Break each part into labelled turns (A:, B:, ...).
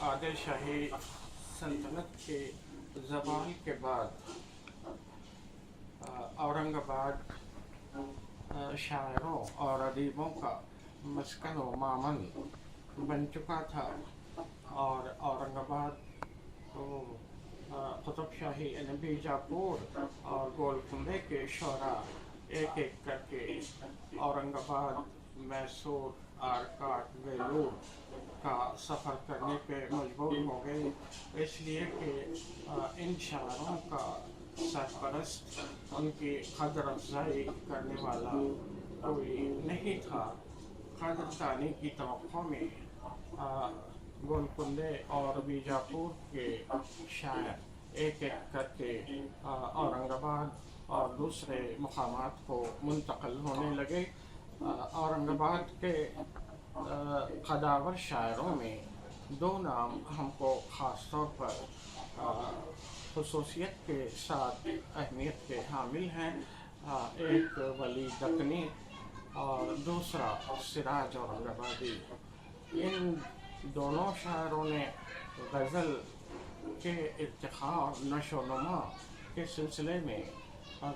A: عادل شاہی سلطنت کے زوال کے بعد اورنگ آباد شاعروں اور ادیبوں کا مسکن و مامن بن چکا تھا، اور اورنگ آباد کو قطب شاہی یعنی بیجاپور اور گولکنڈے کے شعراء ایک ایک کر کے اورنگ آباد، میسور، آرکاٹ، ویلور کا سفر کرنے پہ مجبور ہو گئے، اس لیے کہ ان شاعروں کا سرپرست، ان کی قدر افزائی کرنے والا کوئی نہیں تھا۔ قدردانی کی توقع میں گولکنڈے اور بیجاپور کے شاعر ایک ایک کر کے اورنگ آباد اور دوسرے مقامات کو منتقل ہونے لگے۔ اورنگ آباد کے قداور شاعروں میں دو نام ہم کو خاص طور پر خصوصیت کے ساتھ اہمیت کے حامل ہیں، ایک ولی دکنی اور دوسرا سراج اورنگ آبادی۔ ان دونوں شاعروں نے غزل کے ارتقاء اور نشو و نما کے سلسلے میں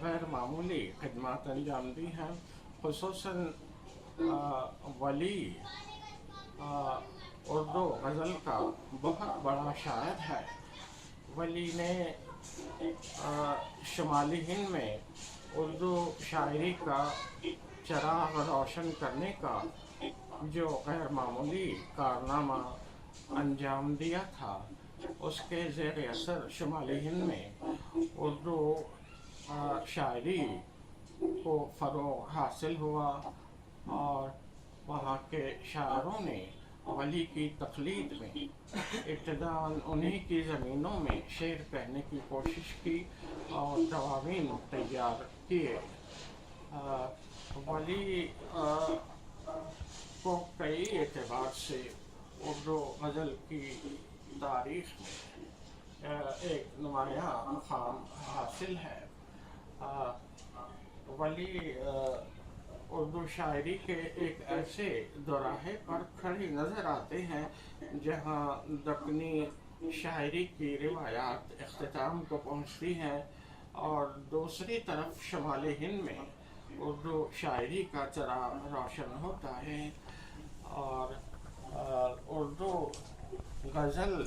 A: غیر معمولی خدمات انجام دی ہیں۔ خصوصاً ولی اردو غزل کا بہت بڑا شاعر ہے۔ ولی نے شمالی ہند میں اردو شاعری کا چراغ روشن کرنے کا جو غیر معمولی کارنامہ انجام دیا تھا، اس کے زیر اثر شمالی ہند میں اردو شاعری کو فروغ حاصل ہوا، اور وہاں کے شاعروں نے ولی کی تقلید میں ابتداً انہی کی زمینوں میں شعر کہنے کی کوشش کی اور دواوین تیار کیے۔ ولی کو کئی اعتبار سے اردو غزل کی تاریخ میں ایک نمایاں مقام حاصل ہے۔ ولی اردو شاعری کے ایک ایسے دوراہے پر کھڑے نظر آتے ہیں جہاں دکنی شاعری کی روایات اختتام کو پہنچتی ہیں، اور دوسری طرف شمالی ہند میں اردو شاعری کا چراغ روشن ہوتا ہے۔ اور اردو غزل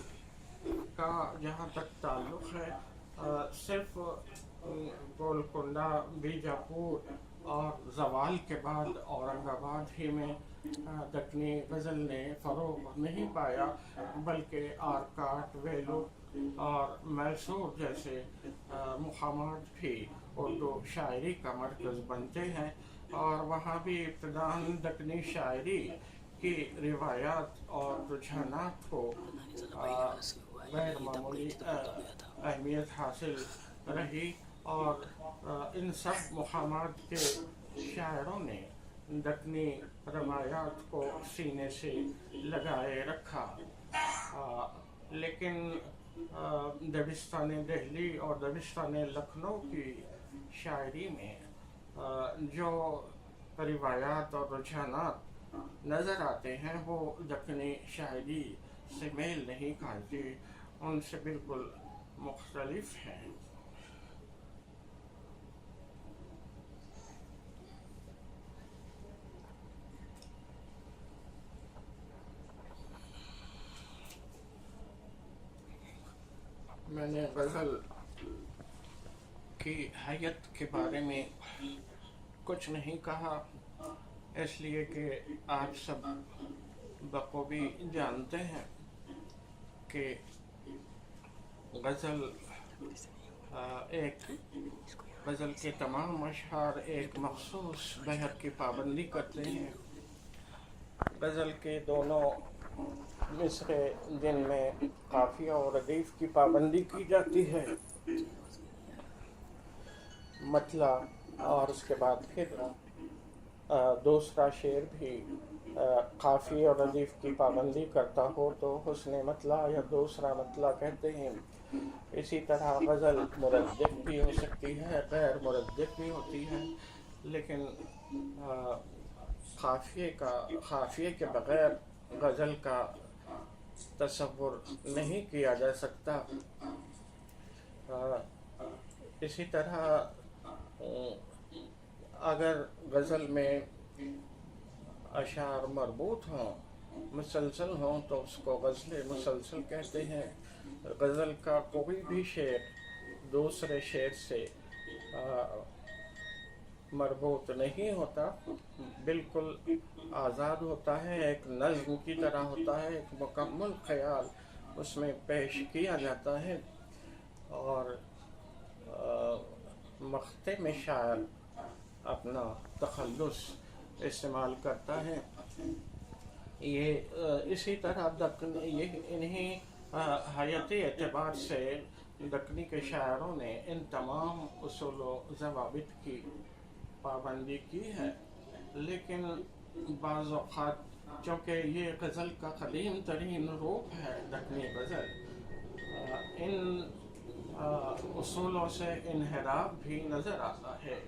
A: کا جہاں تک تعلق ہے، صرف گولکنڈہ، بیجاپور اور زوال کے بعد اورنگ آباد ہی میں دکنی غزل نے فروغ نہیں پایا، بلکہ آرکاٹ، ویلور اور میسور جیسے مقامات بھی اردو شاعری کا مرکز بنتے ہیں، اور وہاں بھی ابتداً دکنی شاعری کی روایات اور رجحانات کو غیر معمولی اہمیت حاصل رہی، اور ان سب مقامات کے شاعروں نے دکنی روایات کو سینے سے لگائے رکھا۔ لیکن دبستان دہلی اور دبستان لکھنؤ کی شاعری میں جو روایات اور رجحانات نظر آتے ہیں وہ دکنی شاعری سے میل نہیں کھاتے، ان سے بالکل مختلف ہیں۔ میں نے غزل کی حیت کے بارے میں کچھ نہیں کہا، اس لیے کہ آپ سب بخوبی جانتے ہیں کہ غزل غزل کے تمام اشعار ایک مخصوص بحر کی پابندی کرتے ہیں۔ غزل کے دونوں مصرے جن میں قافیہ اور ردیف کی پابندی کی جاتی ہے، مطلع، اور اس کے بعد پھر دوسرا شعر بھی قافیہ اور ردیف کی پابندی کرتا ہو تو حسن مطلع یا دوسرا مطلع کہتے ہیں۔ اسی طرح غزل مردف بھی ہو سکتی ہے، غیر مردف بھی ہوتی ہے، لیکن قافیے کے بغیر غزل کا تصور نہیں کیا جا سکتا۔ اسی طرح اگر غزل میں اشعار مربوط ہوں، مسلسل ہوں، تو اس کو غزل مسلسل کہتے ہیں۔ غزل کا کوئی بھی شعر دوسرے شعر سے مربوط نہیں ہوتا، بالکل آزاد ہوتا ہے، ایک نظم کی طرح ہوتا ہے، ایک مکمل خیال اس میں پیش کیا جاتا ہے، اور مقطع میں شاعر اپنا تخلص استعمال کرتا ہے۔ یہ اسی طرح انہی حیاتی اعتبار سے دکنی کے شاعروں نے ان تمام اصول و ضوابط کی پابندی کی ہے، لیکن بعض اوقات چونکہ یہ غزل کا قدیم ترین روپ ہے دکنی غزل، ان اصولوں سے انحراف بھی نظر آتا ہے۔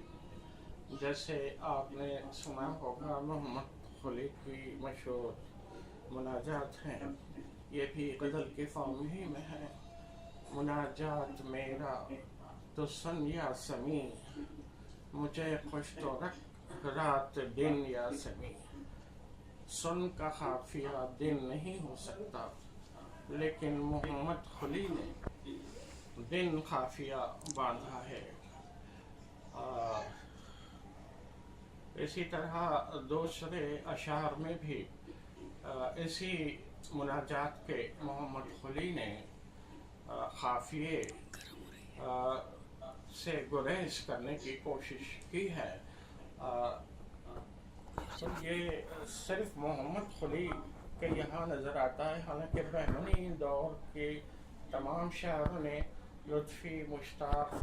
A: جیسے آپ نے سنا ہوگا محمد خلی کی مشہور مناجات ہیں، یہ بھی غزل کی فارم ہی میں ہے۔ مناجات میرا تو سن یا سمیع، مجھے خوش تو رکھ رات دن یا سمیع۔ سن کا قافیہ دن نہیں ہو سکتا، لیکن محمد خلی نے دن قافیہ باندھا ہے۔ اسی طرح دوسرے اشعار میں بھی اسی مناجات کے محمد خلی نے قافیے سے گریز کرنے کی کوشش کی ہے۔ تو یہ صرف محمد خلی کے یہاں نظر آتا ہے، حالانکہ بہمنی دور کے تمام شاعروں نے، لطفی، مشتاق،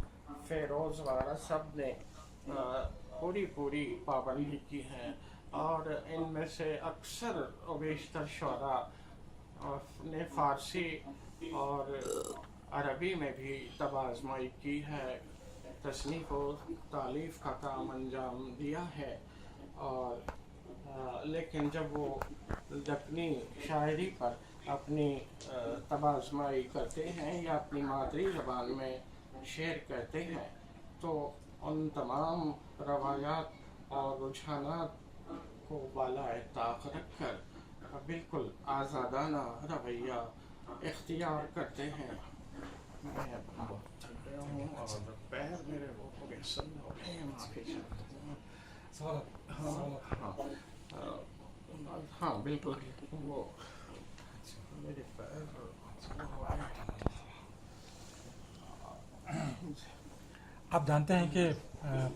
A: فیروز وغیرہ سب نے پوری پابندی کی ہے، اور ان میں سے اکثر و بیشتر شعراء نے فارسی اور عربی میں بھی طب آزمائی کی ہے، تصنیف و تالیف کا کام انجام دیا ہے، اور لیکن جب وہ دکنی شاعری پر اپنی طب آزمائی کرتے ہیں یا اپنی مادری زبان میں شعر کہتے ہیں، تو ان تمام روایات اور رجحانات کو بالائے طاق رکھ کر بالکل آزادانہ رویہ اختیار کرتے ہیں۔ میں بہت تھک گیا ہوں اور پیر میرے وہ ہو گئے، سن ہو گئے، معافی چاہتا ہوں۔ ہاں بالکل، وہ میرے پیر
B: آپ جانتے ہیں کہ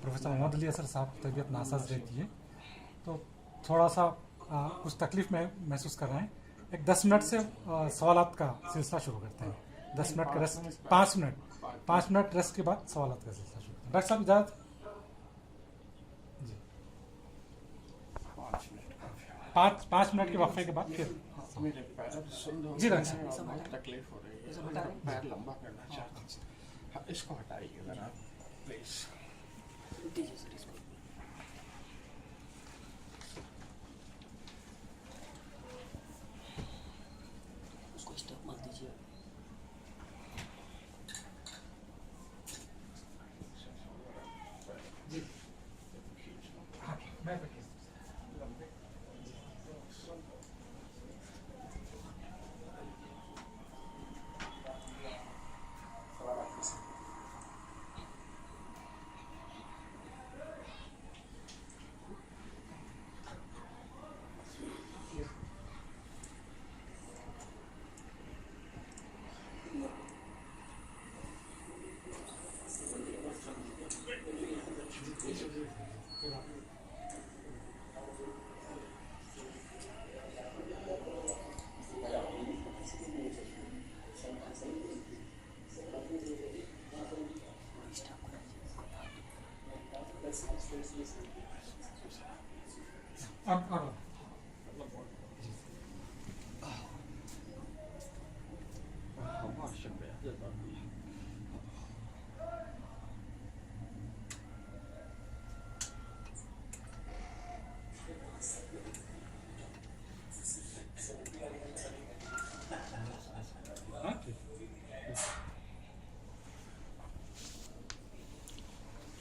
B: پروفیسر محمد علی اثر صاحب کی طبیعت ناساز رہتی ہے، تو تھوڑا سا کچھ تکلیف میں محسوس کر رہے ہیں۔ ایک 10 منٹ سے سوالات کا سلسلہ شروع کرتے ہیں۔ 10 منٹ کا ریسٹ، 5 منٹ ریسٹ کے بعد سوالات کا سلسلہ شروع کرتے ہیں۔ ڈاکٹر صاحب اجازت؟ جی 5 منٹ کے وقفے کے بعد پھر
A: میرے پیر سن ہو
B: جی
A: گئے
B: ڈاکٹر
A: ہیں
B: صاحب
A: اور بہت تکلیف ہو رہی ہے، پیر لمبا کرنا چاہتا ہوں۔ اس کو ہٹائیے ذرا پلیز۔
C: اس کو اسٹاپ مار دیجیے۔